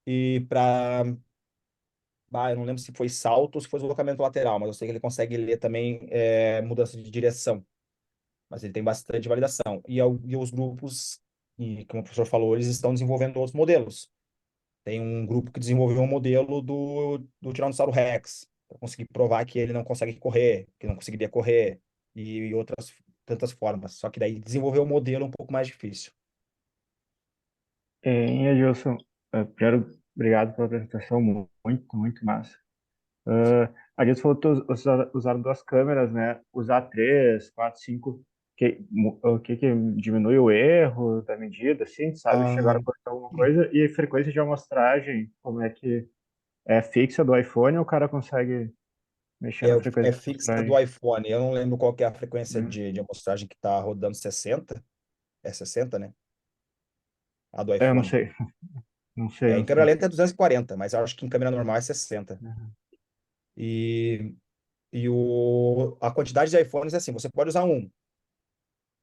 e para eu não lembro se foi salto ou se foi deslocamento lateral, mas eu sei que ele consegue ler também mudança de direção. Mas ele tem bastante validação. E os grupos, e como o professor falou, eles estão desenvolvendo outros modelos. Tem um grupo que desenvolveu um modelo do Tiranossauro Rex, para conseguir provar que ele não consegue correr, que não conseguiria correr, e outras tantas formas. Só que daí desenvolver um modelo é um pouco mais difícil. Edilson, primeiro, obrigado pela apresentação, muito, muito massa. A gente falou que usaram duas câmeras, né? Usar três, quatro, cinco, o que diminui o erro da medida, assim, sabe? Chegaram a Ah, cortar alguma coisa. E a frequência de amostragem, como é que é fixa do iPhone ou o cara consegue mexer na é frequência de fixa do amostragem? iPhone. Eu não lembro qual que é a frequência Hum. de amostragem que está rodando 60. É 60, né? A do Eu não iPhone. sei, não sei, Em não câmera sei. lenta é 240, mas eu acho que em câmera normal é 60. Uhum. E, a quantidade de iPhones é assim, você pode usar um,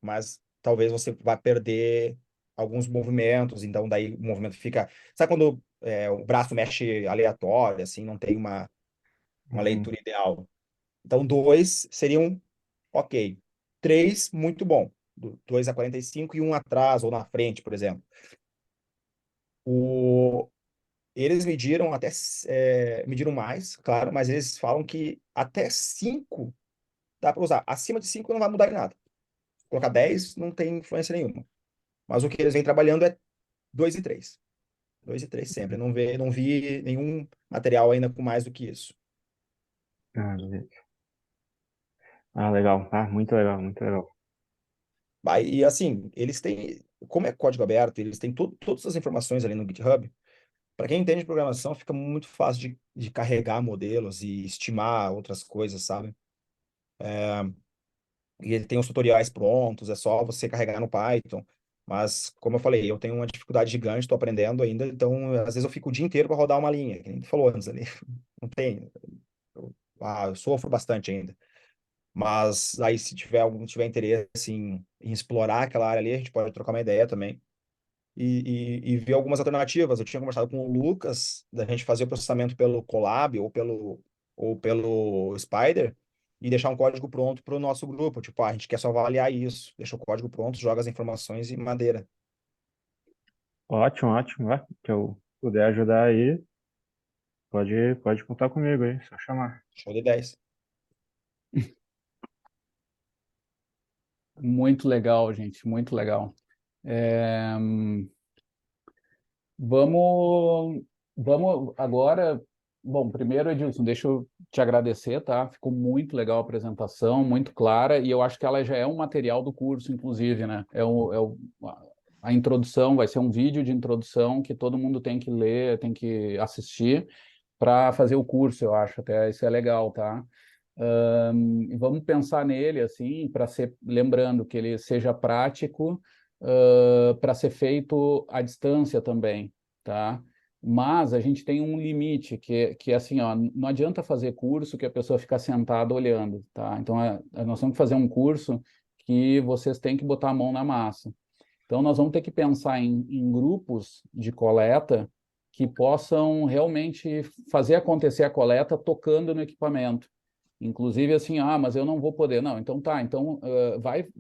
mas talvez você vá perder alguns movimentos, então daí o movimento fica... Sabe quando o braço mexe aleatório, assim, não tem uma Uhum. leitura ideal? Então, dois seriam ok. Três, muito bom. 2 a 45 e um atrás ou na frente, por exemplo. Eles mediram mediram mais, claro, mas eles falam que até 5 dá para usar. Acima de 5 não vai mudar em nada. Colocar 10 não tem influência nenhuma. Mas o que eles vêm trabalhando é 2 e 3. 2 e 3 sempre. Não vi nenhum material ainda com mais do que isso. Ah, beleza. Ah, legal. Ah, muito legal, muito legal. E assim, eles têm, como é código aberto, eles têm todas as informações ali no GitHub. Para quem entende de programação, fica muito fácil de carregar modelos e estimar outras coisas, sabe? E ele tem os tutoriais prontos, é só você carregar no Python. Mas, como eu falei, eu tenho uma dificuldade gigante, estou aprendendo ainda, então às vezes eu fico o dia inteiro para rodar uma linha, que nem tu falou antes ali. Não tem. Eu sofro bastante ainda. Mas aí, se tiver algum tiver interesse em explorar aquela área ali, a gente pode trocar uma ideia também. E ver algumas alternativas. Eu tinha conversado com o Lucas, da gente fazer o processamento pelo Colab ou pelo Spider e deixar um código pronto para o nosso grupo. Tipo, a gente quer só avaliar isso. Deixa o código pronto, joga as informações e madeira. Ótimo, ótimo. Ah, que eu puder ajudar aí, pode contar comigo aí, só chamar. Show de 10. Muito legal, gente, muito legal. É, vamos, vamos agora. Bom, primeiro, Edilson, deixa eu te agradecer, tá? Ficou muito legal a apresentação, muito clara, e eu acho que ela já é um material do curso, inclusive, né? A introdução, vai ser um vídeo de introdução que todo mundo tem que ler, tem que assistir para fazer o curso, eu acho, até isso é legal, tá? E vamos pensar nele assim, para ser, lembrando que ele seja prático, para ser feito à distância também, tá? Mas a gente tem um limite, que é assim, ó, não adianta fazer curso que a pessoa fica sentada olhando, tá? Então, nós temos que fazer um curso que vocês têm que botar a mão na massa. Então, nós vamos ter que pensar em grupos de coleta que possam realmente fazer acontecer a coleta tocando no equipamento. Inclusive assim, mas eu não vou poder. Não, então tá, então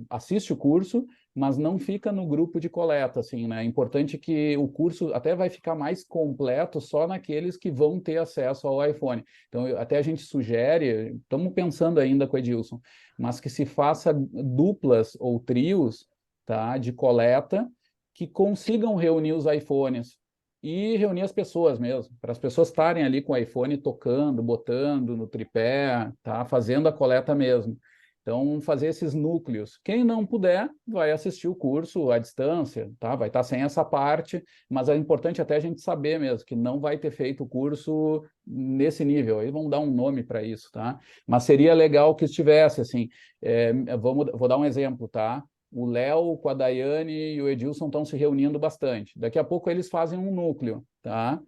assiste o curso, mas não fica no grupo de coleta, assim, né? É importante que o curso até vai ficar mais completo só naqueles que vão ter acesso ao iPhone. Então, até a gente sugere, estamos pensando ainda com o Edilson, mas que se faça duplas ou trios, tá, de coleta que consigam reunir os iPhones e reunir as pessoas mesmo, para as pessoas estarem ali com o iPhone tocando, botando no tripé, tá? Fazendo a coleta mesmo. Então, fazer esses núcleos. Quem não puder, vai assistir o curso à distância, tá? Vai estar sem essa parte, mas é importante até a gente saber mesmo que não vai ter feito o curso nesse nível. Aí vão dar um nome para isso, tá? Mas seria legal que estivesse assim. Vou dar um exemplo, tá? O Léo com a Daiane e o Edilson estão se reunindo bastante. Daqui a pouco eles fazem um núcleo, tá?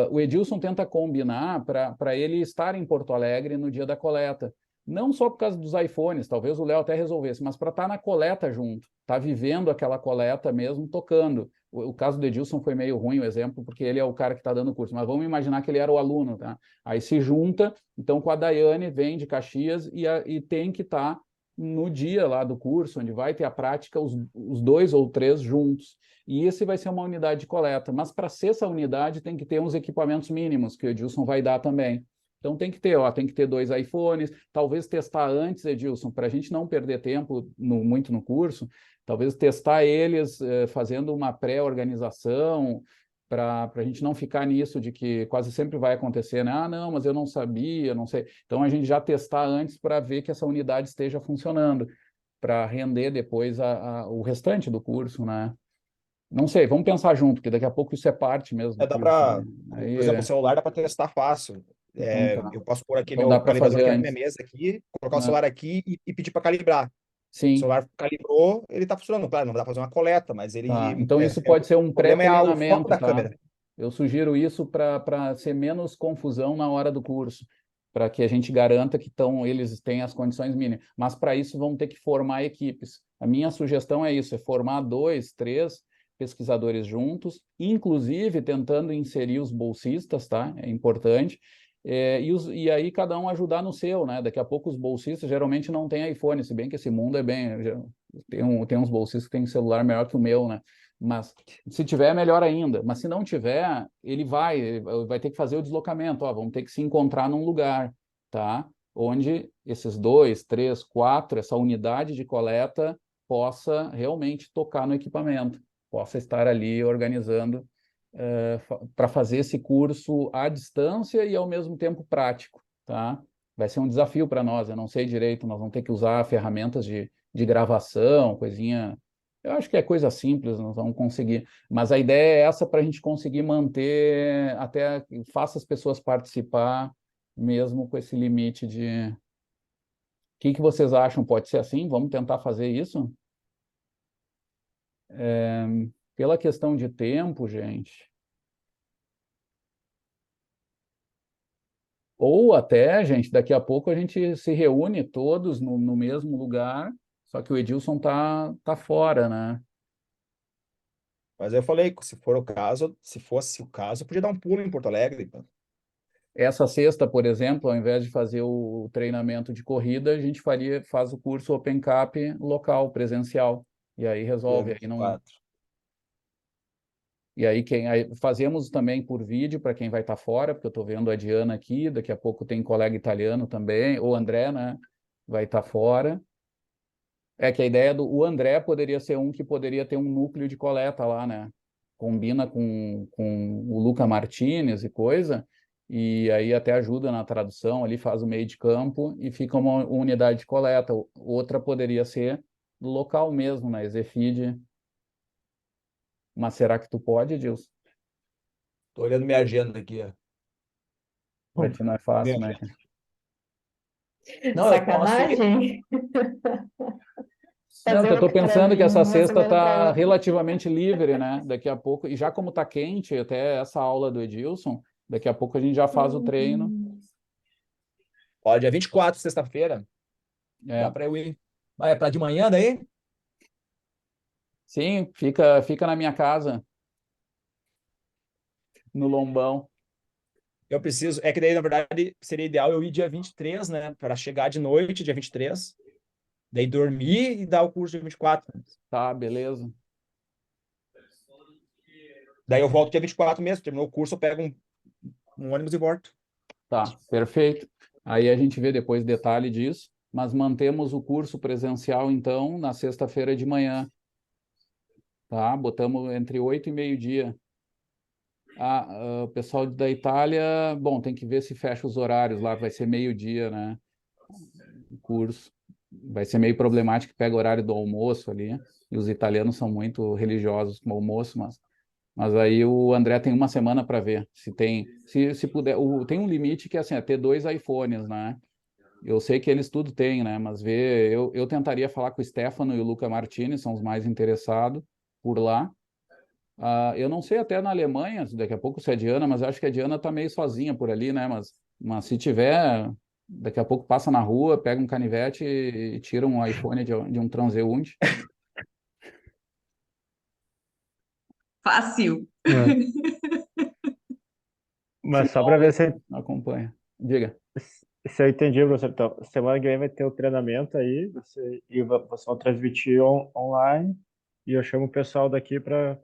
O Edilson tenta combinar para ele estar em Porto Alegre no dia da coleta. Não só por causa dos iPhones, talvez o Léo até resolvesse, mas para estar na coleta junto, estar vivendo aquela coleta mesmo, tocando. O caso do Edilson foi meio ruim o exemplo, porque ele é o cara que está dando o curso, mas vamos imaginar que ele era o aluno, tá? Aí se junta, então com a Daiane, vem de Caxias e tem que estar no dia lá do curso, onde vai ter a prática, os 2 ou 3 juntos. E esse vai ser uma unidade de coleta. Mas para ser essa unidade, tem que ter uns equipamentos mínimos, que o Edilson vai dar também. Então tem que ter, tem que ter 2 iPhones, talvez testar antes, Edilson, para a gente não perder tempo muito no curso, talvez testar eles fazendo uma pré-organização, para a gente não ficar nisso de que quase sempre vai acontecer, né? Não, mas eu não sabia, não sei. Então, a gente já testar antes para ver que essa unidade esteja funcionando, para render depois o restante do curso, né? Não sei, vamos pensar junto, porque daqui a pouco isso é parte mesmo do Dá curso, para, né? por exemplo, o celular dá para testar fácil. Então tá. Eu posso pôr aqui Então dá meu para calibrador fazer aqui na minha antes, mesa aqui, colocar o né? celular aqui e pedir para calibrar. O Sim, celular calibrou, ele está funcionando. Claro, não dá para fazer uma coleta, mas tá. ele Então isso pode ser um o problema é o foco pré-treinamento, da tá? câmera. Eu sugiro isso para ser menos confusão na hora do curso, para que a gente garanta que eles têm as condições mínimas. Mas para isso vão ter que formar equipes. A minha sugestão é isso, é formar 2, 3 pesquisadores juntos, inclusive tentando inserir os bolsistas, tá? É importante. E aí cada um ajudar no seu, né? Daqui a pouco os bolsistas geralmente não têm iPhone, se bem que esse mundo é bem... Tem uns bolsistas que têm celular melhor que o meu, né? Mas se tiver, é melhor ainda. Mas se não tiver, ele vai ter que fazer o deslocamento. Ó, vamos ter que se encontrar num lugar, tá? Onde esses 2, 3, 4, essa unidade de coleta possa realmente tocar no equipamento, possa estar ali organizando para fazer esse curso à distância e ao mesmo tempo prático, tá? Vai ser um desafio para nós, eu não sei direito, nós vamos ter que usar ferramentas de gravação, coisinha. Eu acho que é coisa simples, nós vamos conseguir. Mas a ideia é essa para a gente conseguir manter, até faça as pessoas participar, mesmo com esse limite de. O que vocês acham? Pode ser assim? Vamos tentar fazer isso? Pela questão de tempo, gente. Ou até, gente, daqui a pouco a gente se reúne todos no mesmo lugar, só que o Edilson tá fora, né? Mas eu falei, se for o caso, se fosse o caso, eu podia dar um pulo em Porto Alegre. Essa sexta, por exemplo, ao invés de fazer o treinamento de corrida, a gente faz o curso Open Cap local, presencial. E aí Dia resolve. Aí fazemos também por vídeo para quem vai estar fora, porque eu estou vendo a Diana aqui, daqui a pouco tem colega italiano também, ou André, né? Vai estar fora. É que a ideia o André poderia ser um que poderia ter um núcleo de coleta lá, né? Combina com o Luca Martinez e coisa, e aí até ajuda na tradução, ali faz o meio de campo e fica uma unidade de coleta. Outra poderia ser local mesmo, na Ezefid. Mas será que tu pode, Edilson? Tô olhando minha agenda aqui, ó. Para ti não é fácil, Minha né? agenda. Não, eu posso ir. Sacanagem. Não, que eu Fazer o estou que para pensando que essa uma sexta semana para está outra. relativamente livre, né? Daqui a pouco, e já como está quente, até essa aula do Edilson, daqui a pouco a gente já faz o treino. Ó, dia 24, sexta-feira, dá É. para eu ir. Vai, é para de manhã daí? Sim, fica na minha casa, no Lombão. Eu preciso. É que daí, na verdade, seria ideal eu ir dia 23, né? Para chegar de noite, dia 23. Daí dormir e dar o curso dia 24. Tá, beleza. Daí eu volto dia 24 mesmo. Terminou o curso, eu pego um ônibus e volto. Tá, perfeito. Aí a gente vê depois detalhe disso, mas mantemos o curso presencial, então, na sexta-feira de manhã, tá? Botamos entre 8 e meio-dia. O pessoal da Itália, bom, tem que ver se fecha os horários lá, vai ser meio-dia, né? O curso. Vai ser meio problemático, pega o horário do almoço ali, e os italianos são muito religiosos com o almoço, mas aí o André tem uma semana para ver se puder. Tem um limite que assim, é ter 2 iPhones, né? Eu sei que eles tudo têm, né? Mas eu tentaria falar com o Stefano e o Luca Martini, são os mais interessados por lá. Eu não sei até na Alemanha, daqui a pouco se é a Diana, mas eu acho que a Diana tá meio sozinha por ali, né? Mas se tiver, daqui a pouco passa na rua, pega um canivete e tira um iPhone de um transeunte. Fácil. Mas Se só para não, ver acompanha. Diga. se eu entendi, professor. Então, semana que vem vai ter o treinamento aí, vocês vão transmitir online e eu chamo o pessoal daqui para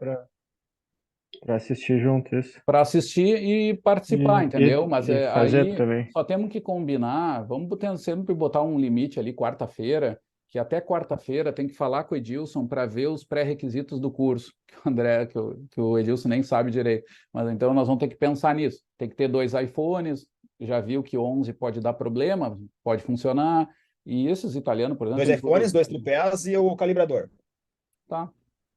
assistir junto isso. Para assistir e participar, entendeu? Mas E fazer aí também. só temos que combinar, vamos sempre botar um limite ali quarta-feira, que até quarta-feira tem que falar com o Edilson para ver os pré-requisitos do curso, que o André, que o Edilson nem sabe direito. Mas então nós vamos ter que pensar nisso. Tem que ter 2 iPhones, já viu que 11 pode dar problema, pode funcionar. E esses italianos, por exemplo, 2 tem iPhones, tudo. 2 tripés e o calibrador. Tá,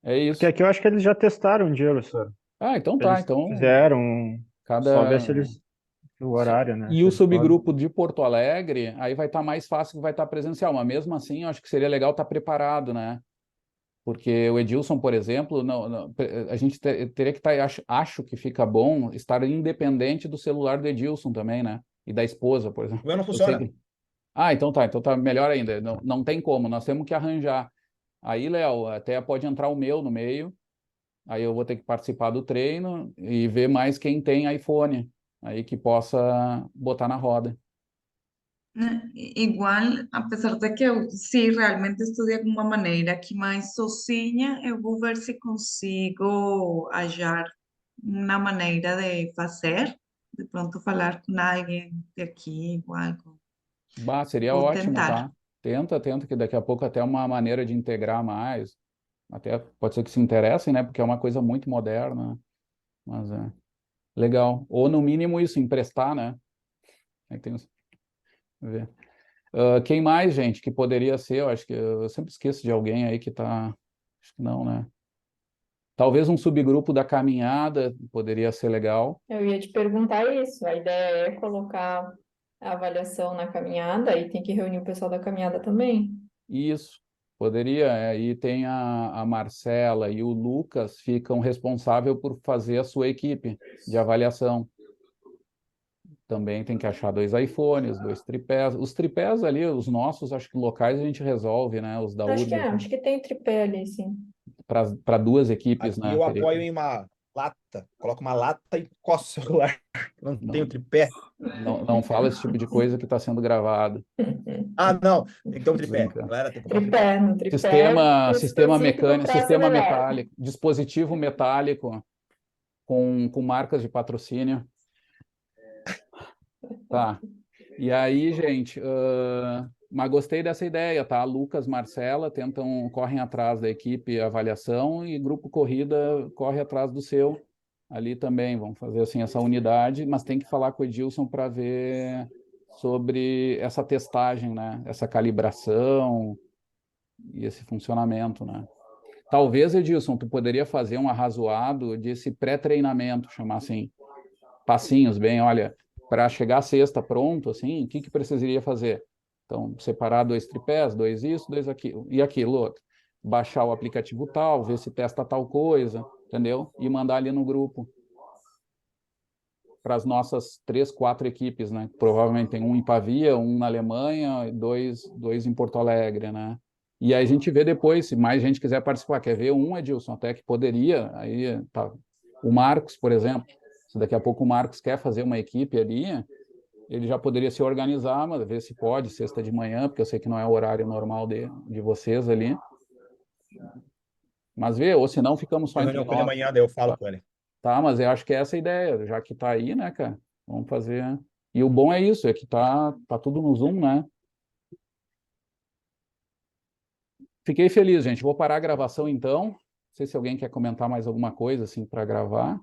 é Porque isso. aqui eu acho que eles já testaram um dia, professor. Então tá, Eles então fizeram, só ver se cada. eles, o horário, né? E Se o eles podem. subgrupo de Porto Alegre, aí vai estar mais fácil que vai estar presencial, mas mesmo assim, eu acho que seria legal estar preparado, né? Porque o Edilson, por exemplo, a gente teria que estar, acho que fica bom estar independente do celular do Edilson também, né? E da esposa, por exemplo. O meu não Eu sei funciona. que. Então tá melhor ainda. Não tem como, nós temos que arranjar. Aí, Léo, até pode entrar o meu no meio, aí eu vou ter que participar do treino e ver mais quem tem iPhone aí que possa botar na roda. Igual, apesar de que eu, se realmente estudo de alguma maneira aqui mais sozinha, eu vou ver se consigo achar uma maneira de fazer, de pronto falar com alguém de aqui ou algo. Bah, seria Vou ótimo, tentar. tá? Tenta, que daqui a pouco até uma maneira de integrar mais. Até pode ser que se interessem, né? Porque é uma coisa muito moderna. Mas é legal. Ou no mínimo isso, emprestar, né? Aí tem os... ver. Quem mais, gente, que poderia ser? Eu acho que eu sempre esqueço de alguém aí que tá. Acho que não, né? Talvez um subgrupo da caminhada poderia ser legal. Eu ia te perguntar isso. A ideia é colocar a avaliação na caminhada e tem que reunir o pessoal da caminhada também. Isso, poderia. E tem a Marcela e o Lucas ficam responsáveis por fazer a sua equipe de avaliação. Também tem que achar 2 iPhones, 2 tripés. Os tripés ali, os nossos, acho que locais a gente resolve, né? Os da Urban, Acho que tem tripé ali, sim. para 2 equipes, Aqui né? eu Teria que... apoio em uma lata, coloco uma lata e coço o celular. Não tenho não, tripé. não fala esse tipo de coisa que está sendo gravado. Ah, não, tem que ter um Tô tripé. brincando. Galera, tem que comprar um tripé. Tripé, no tripé Sistema específico mecânico, para sistema acelerar. metálico, dispositivo metálico com marcas de patrocínio. Tá. E aí, gente, mas gostei dessa ideia, tá? Lucas, Marcela correm atrás da equipe avaliação e grupo corrida corre atrás do seu. Ali também, vamos fazer assim essa unidade, mas tem que falar com o Edilson para ver sobre essa testagem, né? Essa calibração e esse funcionamento, né? Talvez, Edilson, tu poderia fazer um arrazoado desse pré-treinamento, chamar assim, passinhos, bem, olha, para chegar a sexta pronto, assim, o que que precisaria fazer? Então, separar 2 tripés, 2 isso, 2 aquilo, e aquilo outro. Baixar o aplicativo tal, ver se testa tal coisa, entendeu? E mandar ali no grupo para as nossas 3, 4 equipes, né? Provavelmente tem um em Pavia, um na Alemanha, e dois em Porto Alegre, né? E aí a gente vê depois, se mais gente quiser participar, quer ver um, Edilson, até que poderia, aí tá. O Marcos, por exemplo, se daqui a pouco o Marcos quer fazer uma equipe ali, ele já poderia se organizar, mas ver se pode, sexta de manhã, porque eu sei que não é o horário normal de vocês ali. Mas vê, ou se não, ficamos só Tenho entre reunião com ele nós. amanhã, daí eu falo com ele. Tá, mas eu acho que essa é a ideia, já que tá aí, né, cara? Vamos fazer. E o bom é isso, é que tá tudo no Zoom, né? Fiquei feliz, gente. Vou parar a gravação então. Não sei se alguém quer comentar mais alguma coisa assim para gravar.